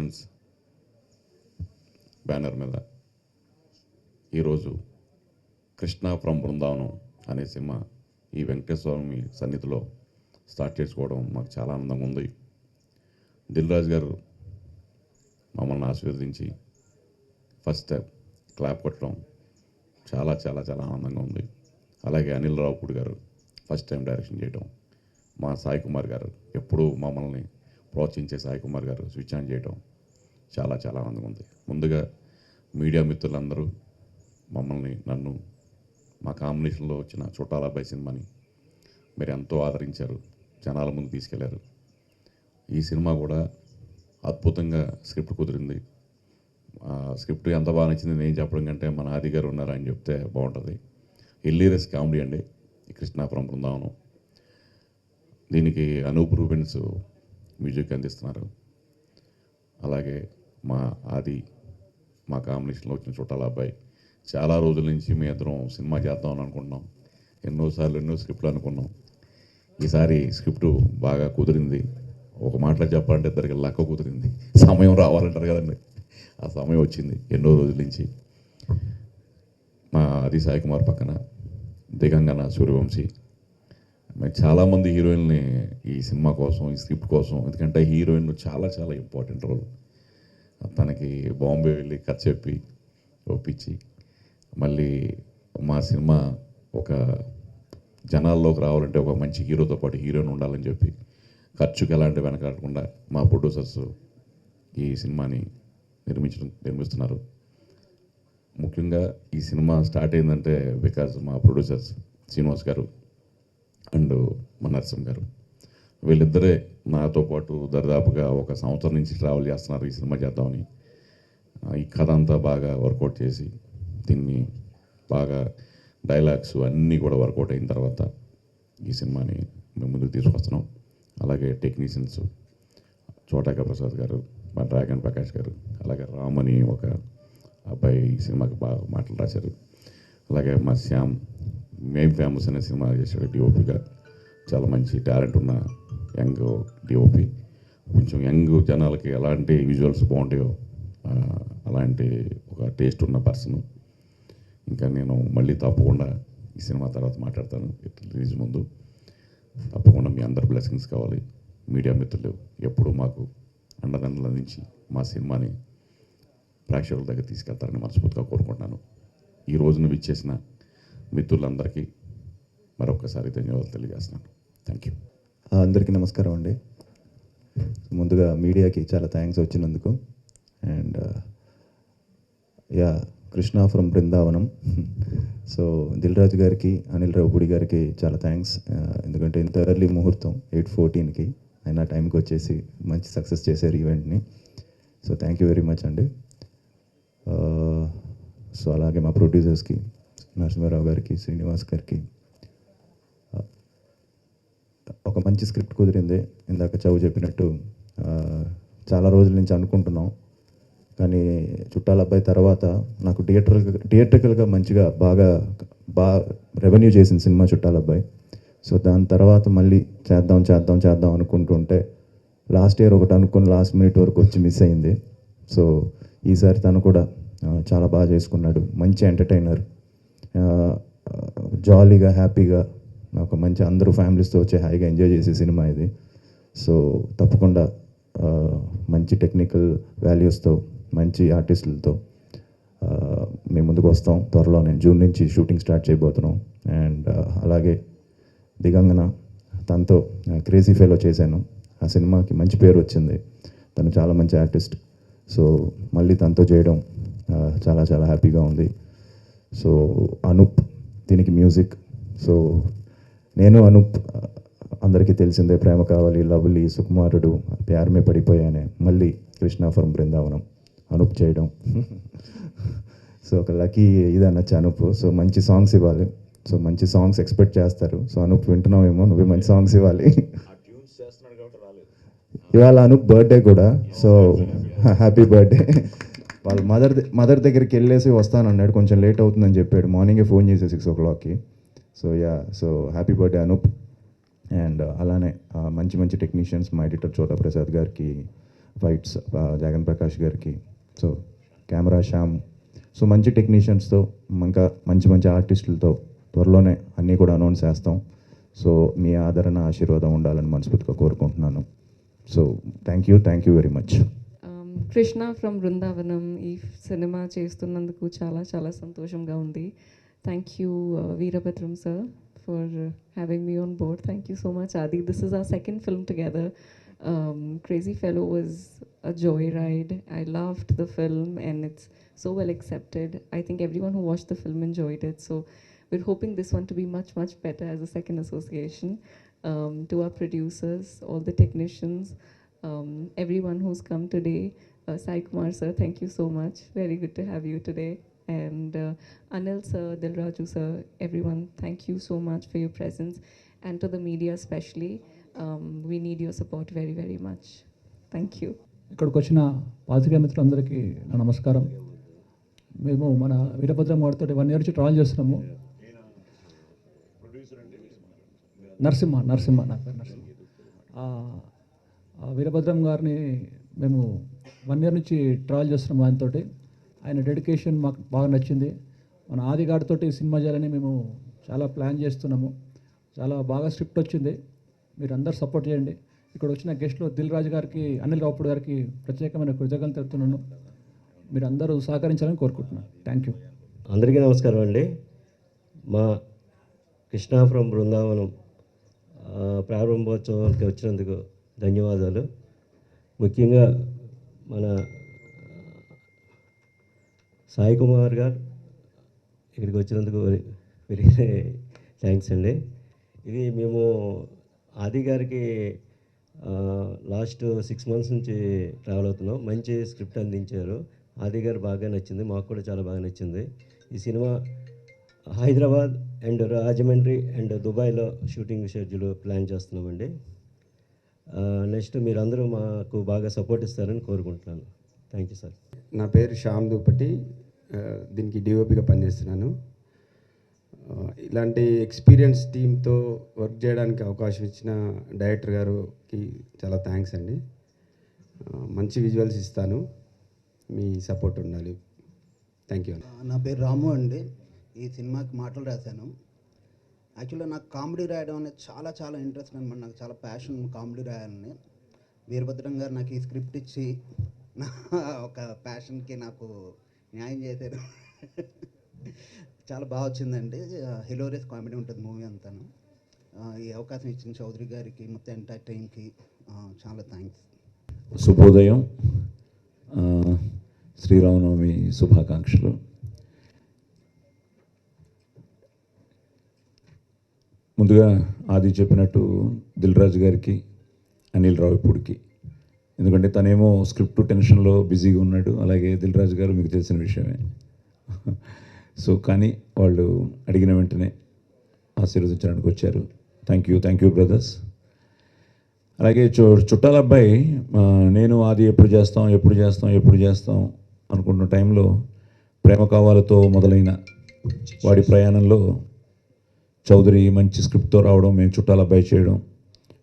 Productions banner మీద ఈరోజు Krishna from Brindavanam అనే సినిమా ఈ వెంకటేశ్వర స్వామి సన్నిధిలో స్టార్ట్ చేసుకోవడం మాకు చాలా ఆనందంగా ఉంది. దిల్ రాజు గారు మమ్మల్ని ఆశీర్వదించి ఫస్ట్ స్టెప్ క్లాప్ కొట్టడం చాలా చాలా చాలా ఆనందంగా ఉంది. అలాగే అనిల్ రావుపూడి గారు ఫస్ట్ టైం డైరెక్షన్ చేయడం, మా సాయి కుమార్ గారు ఎప్పుడూ మమ్మల్ని ప్రోత్సహించే సాయి కుమార్ గారు స్విచ్ ఆన్ చేయడం చాలా చాలా ఆనందంగా ఉంది. ముందుగా మీడియా మిత్రులందరూ నన్ను మా కాంబినేషన్లో వచ్చిన చుట్టాల అబ్బాయి సినిమాని మీరు ఎంతో ఆదరించారు, జనాల ముందు తీసుకెళ్లారు. ఈ సినిమా కూడా అద్భుతంగా స్క్రిప్ట్ కుదిరింది. స్క్రిప్ట్ ఎంత బాగా నచ్చింది నేను చెప్పడం కంటే మన ఆది గారు ఉన్నారు అని చెప్తే బాగుంటుంది. హిల్లీరియస్ కామెడీ అండి ఈ కృష్ణ ఫ్రమ్ బృందావనం. దీనికి అనూప్ రూబెన్స్ మ్యూజిక్ అందిస్తున్నారు. అలాగే మా ఆది మా కాంబినేషన్లో వచ్చిన చుట్టాల అబ్బాయి. చాలా రోజుల నుంచి మీ ఇద్దరం సినిమా చేద్దామని అనుకుంటున్నాం. ఎన్నోసార్లు ఎన్నో స్క్రిప్ట్లు అనుకున్నాం. ఈసారి స్క్రిప్టు బాగా కుదిరింది. ఒక మాటలో చెప్పాలంటే ఇద్దరికి లక్క కుదిరింది. సమయం రావాలంటారు కదండి, ఆ సమయం వచ్చింది ఎన్నో రోజుల నుంచి. మా ఆది సాయి కుమార్ పక్కన దిగంగన సూర్యవంశీ, చాలామంది హీరోయిన్ని ఈ సినిమా కోసం, ఈ స్క్రిప్ట్ కోసం, ఎందుకంటే హీరోయిన్ చాలా చాలా ఇంపార్టెంట్ రోల్. తనకి బాంబే వెళ్ళి కథ చెప్పి ఒప్పించి మళ్ళీ మా సినిమా ఒక జనాల్లోకి రావాలంటే ఒక మంచి హీరోతో పాటు హీరోయిన్ ఉండాలని చెప్పి ఖర్చుకి ఎలాంటి వెనకాడకుండా మా ప్రొడ్యూసర్స్ ఈ సినిమాని నిర్మిస్తున్నారు. ముఖ్యంగా ఈ సినిమా స్టార్ట్ అయిందంటే బికాజ్ మా ప్రొడ్యూసర్స్ శ్రీనివాస్ గారు అండ్ మా నరసింహ గారు, వీళ్ళిద్దరే నాతో పాటు దరిదాపుగా ఒక సంవత్సరం నుంచి ట్రావెల్ చేస్తున్నారు ఈ సినిమా చేద్దామని. ఈ కథ అంతా బాగా వర్కౌట్ చేసి దీన్ని బాగా డైలాగ్స్ అన్నీ కూడా వర్కౌట్ అయిన తర్వాత ఈ సినిమాని మేము ముందుకు తీసుకొస్తున్నాం. అలాగే టెక్నీషియన్స్ చోటాక ప్రసాద్ గారు, మా డ్రాగన్ ప్రకాష్ గారు, అలాగే రామని ఒక అబ్బాయి ఈ సినిమాకి బాగా మాటలు రాశారు. అలాగే మా శ్యామ్ మేమ్ ఫేమస్ అనే సినిమా చేశాడు డిఓపిగా. చాలా మంచి టాలెంట్ ఉన్న యంగ్ డిఓపి. కొంచెం యంగ్ జనాలకి ఎలాంటి విజువల్స్ బాగుంటాయో అలాంటి ఒక టేస్ట్ ఉన్న పర్సన్. ఇంకా నేను మళ్ళీ తప్పకుండా ఈ సినిమా తర్వాత మాట్లాడతాను రిలీజ్ ముందు. తప్పకుండా మీ అందరి బ్లెస్సింగ్స్ కావాలి. మీడియా మిత్రులు ఎప్పుడూ మాకు అండదండలు అందించి మా సినిమాని ప్రేక్షకుల దగ్గర తీసుకెళ్తారని మనస్ఫూర్తిగా కోరుకుంటున్నాను. ఈ రోజున విచ్చేసిన మిత్రులందరికీ మరొకసారి ధన్యవాదాలు తెలియజేస్తున్నాను. Thank you. అందరికీ నమస్కారం అండి. ముందుగా మీడియాకి చాలా థ్యాంక్స్ వచ్చినందుకు. And Krishna from Brindavanam. So Dil Raju గారికి, అనిల్ రావుపూడి గారికి చాలా థ్యాంక్స్. ఎందుకంటే ఇంత ఎర్లీ ముహూర్తం 8:14కి ఆయన టైంకి వచ్చేసి మంచి సక్సెస్ చేశారు ఈవెంట్ని. So thank you very much అండి. సో అలాగే మా ప్రొడ్యూసర్స్కి నరసింహారావు గారికి, శ్రీనివాస్ గారికి. ఒక మంచి స్క్రిప్ట్ కుదిరింది. ఇందాక చౌ చెప్పినట్టు చాలా రోజుల నుంచి అనుకుంటున్నాం, కానీ చుట్టాల అబ్బాయి తర్వాత నాకు థియేట్రికల్గా మంచిగా బాగా రెవెన్యూ చేసింది సినిమా చుట్టాల అబ్బాయి. సో దాని తర్వాత మళ్ళీ చేద్దాం అనుకుంటుంటే లాస్ట్ ఇయర్ ఒకటి అనుకుని లాస్ట్ మినిట్ వరకు వచ్చి మిస్ అయింది. సో ఈసారి తను కూడా చాలా బాగా చేసుకున్నాడు. మంచి ఎంటర్టైనర్, జాలీగా హ్యాపీగా ఒక మంచి అందరూ ఫ్యామిలీస్తో వచ్చి హాయిగా ఎంజాయ్ చేసే సినిమా ఇది. సో తప్పకుండా మంచి టెక్నికల్ వాల్యూస్తో, మంచి ఆర్టిస్టులతో మేము ముందుకు వస్తాం. త్వరలోనే జూన్ నుంచి షూటింగ్ స్టార్ట్ చేయబోతున్నాం. అండ్ అలాగే దిగంగన, తనతో క్రేజీ ఫెలో చేశాను. ఆ సినిమాకి మంచి పేరు వచ్చింది. తను చాలా మంచి ఆర్టిస్ట్. సో మళ్ళీ తనతో చేయడం చాలా చాలా హ్యాపీగా ఉంది. సో అనూప్ దీనికి మ్యూజిక్. సో నేను అనూప్ అందరికీ తెలిసిందే, ప్రేమ కావాలి, లవ్లీ, సుకుమారుడు, ప్యారమే పడిపోయానే, మళ్ళీ కృష్ణ ఫ్రమ్ బృందావనం అనూప్ చేయడం. సో ఒక లక్కీ ఇది అనొచ్చు అనూప్. సో మంచి సాంగ్స్ ఇవ్వాలి. సో మంచి సాంగ్స్ ఎక్స్పెక్ట్ చేస్తారు. సో అనూప్ వింటున్నావేమో, నువ్వే మంచి సాంగ్స్ ఇవ్వాలి. ఇవాళ అనూప్ బర్త్డే కూడా. So happy birthday. వాళ్ళ మదర్ దగ్గరికి వెళ్ళేసి వస్తానన్నాడు. కొంచెం లేట్ అవుతుందని చెప్పాడు. మార్నింగే ఫోన్ చేసి 6 o'clockకి. So happy birthday Anoop. And అలానే మంచి టెక్నీషియన్స్, మా ఎడిటర్ చోటా ప్రసాద్ గారికి, ఫైట్స్ జగన్ ప్రకాష్ గారికి, సో కెమెరా శ్యామ్, సో మంచి టెక్నీషియన్స్తో ఇంకా మంచి మంచి ఆర్టిస్టులతో త్వరలోనే అన్నీ కూడా అనౌన్స్ చేస్తాం. సో మీ ఆదరణ ఆశీర్వాదం ఉండాలని మనస్ఫూర్తిగా కోరుకుంటున్నాను. So thank you very much. Krishna from Brindavanam ఈ సినిమా చేస్తున్నందుకు చాలా చాలా సంతోషంగా ఉంది. Thank you Veerabhadram sir for having me on board. Thank you so much Adi. This is our second film together. Crazy Fellow was a joyride. I loved the film and it's so well accepted. I think everyone who watched the film enjoyed it. So we're hoping this one to be much, much better as a second association. To our producers, all the technicians, everyone who's come today. Sai Kumar sir, thank you so much. Very good to have you today. And Anil sir, Dilraju sir, everyone, thank you so much for your presence. And to the media especially, we need your support very, very much. Thank you. ఇక్కడికి వచ్చిన పాత్రికేయ మిత్రులందరికీ నా నమస్కారం. మేము మన వీరభద్రం గారితో 1 year నుంచి ట్రావెల్ చేస్తున్నాము. నరసింహ నా పేరు నరసింహ. వీరభద్రం గారిని మేము 1 year నుంచి ట్రావెల్ చేస్తున్నాము ఆయనతో. ఆయన డెడికేషన్ మాకు బాగా నచ్చింది. మన ఆది గారితో సినిమా చేయాలని మేము చాలా ప్లాన్ చేస్తున్నాము. చాలా బాగా స్క్రిప్ట్ వచ్చింది. మీరు అందరు సపోర్ట్ చేయండి. ఇక్కడ వచ్చిన గెస్ట్లో దిల్ రాజు గారికి, అనిల్ రావుపూడి గారికి ప్రత్యేకమైన కృతజ్ఞతలు తెలుపుతున్నాను. మీరు అందరూ సహకరించాలని కోరుకుంటున్నాను. Thank you. అందరికీ నమస్కారం అండి. మా కృష్ణ ఫ్రమ్ బృందావనం ప్రారంభోత్సవానికి వచ్చినందుకు ధన్యవాదాలు. ముఖ్యంగా మన సాయి కుమార్ గారు ఇక్కడికి వచ్చినందుకు వెరీ థ్యాంక్స్ అండి. ఇది మేము ఆది గారికి లాస్ట్ 6 months నుంచి ట్రావెల్ అవుతున్నాం. మంచి స్క్రిప్ట్ అందించారు. ఆది గారు బాగా నచ్చింది, మాకు కూడా చాలా బాగా నచ్చింది. ఈ cinema Hyderabad and Rajahmundry and దుబాయ్లో షూటింగ్ షెడ్యూల్ ప్లాన్ చేస్తున్నామండి. నెక్స్ట్ మీరందరూ మాకు బాగా సపోర్ట్ ఇస్తారని కోరుకుంటున్నాను. Thank you sir. నా పేరు శ్యామ్ దూపటి, దీనికి డిఓపిగా పనిచేస్తున్నాను. ఇలాంటి ఎక్స్పీరియన్స్ టీంతో వర్క్ చేయడానికి అవకాశం ఇచ్చిన డైరెక్టర్ గారికి చాలా థ్యాంక్స్ అండి. మంచి విజువల్స్ ఇస్తాను, మీ సపోర్ట్ ఉండాలి. Thank you. నా పేరు రాము అండి. ఈ సినిమాకి మాటలు రాశాను. యాక్చువల్గా నాకు కామెడీ రాయడం అనేది చాలా చాలా ఇంట్రెస్ట్ అనమాట. నాకు చాలా ప్యాషన్ కామెడీ రాయాలని. వీరభద్రం గారు నాకు ఈ స్క్రిప్ట్ ఇచ్చి నా ఒక ప్యాషన్కి నాకు న్యాయం చేశారు. చాలా బాగా వచ్చిందండి. హిలోరియస్ కామెడీ ఉంటుంది మూవీ అంతాను. ఈ అవకాశం ఇచ్చిన చౌదరి గారికి, మొత్తం ఎంటైర్ టీమ్కి చాలా థ్యాంక్స్. శుభోదయం, శ్రీరామనవమి శుభాకాంక్షలు. ముందుగా ఆది చెప్పినట్టు దిల్ రాజు గారికి, అనిల్ రావిపూడికి, ఎందుకంటే తనేమో స్క్రిప్ట్ టెన్షన్లో బిజీగా ఉన్నాడు. అలాగే దిల్ రాజు గారు మీకు తెలిసిన విషయమే. సో కానీ వాళ్ళు అడిగిన వెంటనే ఆశీర్వదించడానికి వచ్చారు. Thank you brothers. అలాగే చుట్టాల అబ్బాయి, నేను ఆది ఎప్పుడు చేస్తాం అనుకుంటున్న టైంలో ప్రేమ కావాలతో మొదలైన వాడి ప్రయాణంలో చౌదరి మంచి స్క్రిప్ట్తో రావడం, మేము చుట్టాల అబ్బాయి చేయడం,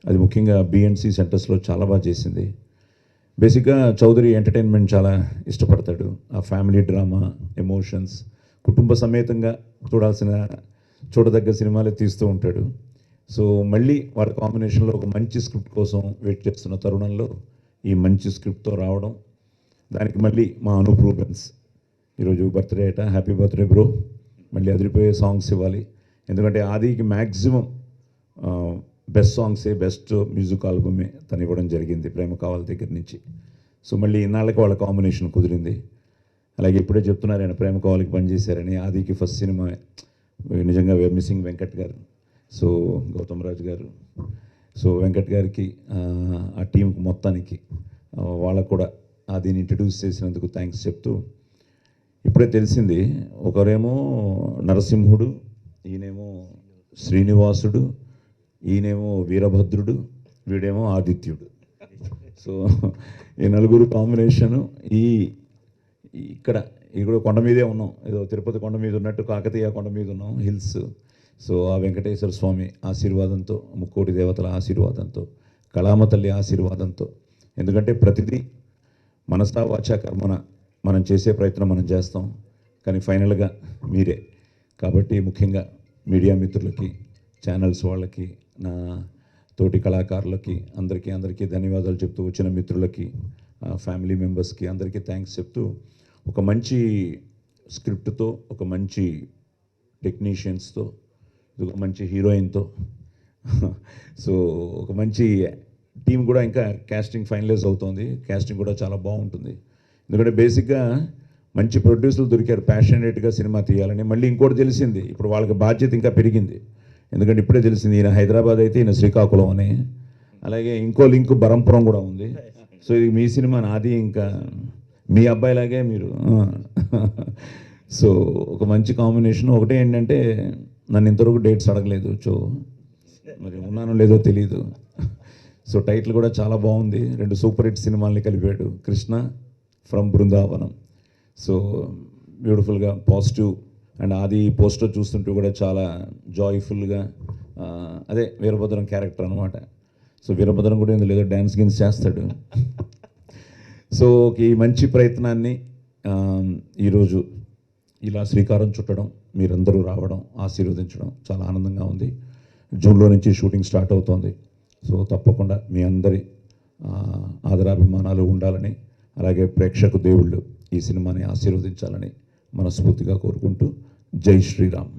అది ముఖ్యంగా బిఎన్సి సెంటర్స్లో చాలా బాగా చేసింది. బేసిక్గా చౌదరి ఎంటర్టైన్మెంట్ చాలా ఇష్టపడతాడు. ఆ ఫ్యామిలీ డ్రామా, ఎమోషన్స్, కుటుంబ సమేతంగా చూడదగ్గ సినిమాలే తీస్తూ ఉంటాడు. సో మళ్ళీ వాళ్ళ కాంబినేషన్లో ఒక మంచి స్క్రిప్ట్ కోసం వెయిట్ చేస్తున్న తరుణంలో ఈ మంచి స్క్రిప్ట్తో రావడం, దానికి మళ్ళీ మా అనూప్ రూబెన్స్ ఈరోజు బర్త్డే అట, హ్యాపీ బర్త్డే బ్రో, మళ్ళీ అదిరిపోయే సాంగ్స్ ఇవ్వాలి. ఎందుకంటే ఆదికి మ్యాక్సిమం బెస్ట్ సాంగ్సే, బెస్ట్ మ్యూజిక్ ఆల్బమే తను ఇవ్వడం జరిగింది ప్రేమ కావాలి దగ్గర నుంచి. సో మళ్ళీ ఇన్నాళ్ళకి వాళ్ళ కాంబినేషన్ కుదిరింది. అలాగే ఇప్పుడే చెప్తున్నారు ఆయన ప్రేమ కావాలికి పనిచేశారని. ఆదికి ఫస్ట్ సినిమా నిజంగా మిస్సింగ్ వెంకట్ గారు, సో గౌతమ్ రాజు గారు, సో వెంకట్ గారికి, ఆ టీంకి మొత్తానికి వాళ్ళకు కూడా ఆదిని ఇంట్రడ్యూస్ చేసినందుకు థ్యాంక్స్ చెప్తూ, ఇప్పుడే తెలిసింది ఒకరేమో నరసింహుడు, ఈయనేమో శ్రీనివాసుడు, ఈయనేమో వీరభద్రుడు, వీడేమో ఆదిత్యుడు. సో ఈ నలుగురు కాంబినేషను ఇక్కడ కొండ మీదే ఉన్నాం, ఏదో తిరుపతి కొండ మీద ఉన్నట్టు కాకతీయ కొండ మీద ఉన్నాం, హిల్స్. సో ఆ వెంకటేశ్వర స్వామి ఆశీర్వాదంతో, ముక్కోటి దేవతల ఆశీర్వాదంతో, కళామ తల్లి ఆశీర్వాదంతో ఎందుకంటే ప్రతిదీ మనసా వాచా కర్మన మనం చేసే ప్రయత్నం మనం చేస్తాం, కానీ ఫైనల్గా మీరే. కాబట్టి ముఖ్యంగా మీడియా మిత్రులకి, ఛానల్స్ వాళ్ళకి, నా తోటి కళాకారులకి అందరికీ ధన్యవాదాలు చెప్తూ, వచ్చిన మిత్రులకి, ఫ్యామిలీ మెంబర్స్కి అందరికీ థ్యాంక్స్ చెప్తూ, ఒక మంచి స్క్రిప్ట్తో, ఒక మంచి టెక్నీషియన్స్తో, ఒక మంచి హీరోయిన్తో, సో ఒక మంచి టీం కూడా ఇంకా కాస్టింగ్ ఫైనలైజ్ అవుతోంది. కాస్టింగ్ కూడా చాలా బాగుంటుంది. ఎందుకంటే బేసిక్గా మంచి ప్రొడ్యూసర్లు దొరికారు ప్యాషనేట్గా సినిమా తీయాలని. మళ్ళీ ఇంకోటి తెలిసింది, ఇప్పుడు వాళ్ళకి బాధ్యత ఇంకా పెరిగింది. ఎందుకంటే ఇప్పుడే తెలిసింది, ఈయన హైదరాబాద్ అయితే ఈయన శ్రీకాకుళం అని, అలాగే ఇంకో లింక్ బరంపురం కూడా ఉంది. సో ఇది మీ సినిమా, నాది ఇంకా మీ అబ్బాయిలాగే మీరు. సో ఒక మంచి కాంబినేషన్. ఒకటే ఏంటంటే నన్ను ఇంతవరకు డేట్స్ అడగలేదు, సో మరి ఉన్నానో లేదో తెలియదు. సో టైటిల్ కూడా చాలా బాగుంది. 2 సూపర్ హిట్ సినిమాల్ని కలిపాడు, కృష్ణ ఫ్రమ్ బృందావనం. సో బ్యూటిఫుల్గా పాజిటివ్. అండ్ ఆది పోస్టర్ చూస్తుంటే కూడా చాలా జాయ్ఫుల్గా, అదే వీరభద్రం క్యారెక్టర్ అనమాట. సో వీరభద్రం కూడా ఇందులో ఏదో డ్యాన్స్ గిన్స్ చేస్తాడు. సో ఈ మంచి ప్రయత్నాన్ని ఈరోజు ఇలా శ్రీకారం చుట్టడం, మీరందరూ రావడం, ఆశీర్వదించడం చాలా ఆనందంగా ఉంది. జూన్లో నుంచి షూటింగ్ స్టార్ట్ అవుతోంది. సో తప్పకుండా మీ అందరి ఆదరాభిమానాలు ఉండాలని, అలాగే ప్రేక్షకు దేవుళ్ళు ఈ సినిమాని ఆశీర్వదించాలని మనస్ఫూర్తిగా కోరుకుంటూ, జై శ్రీరామ్.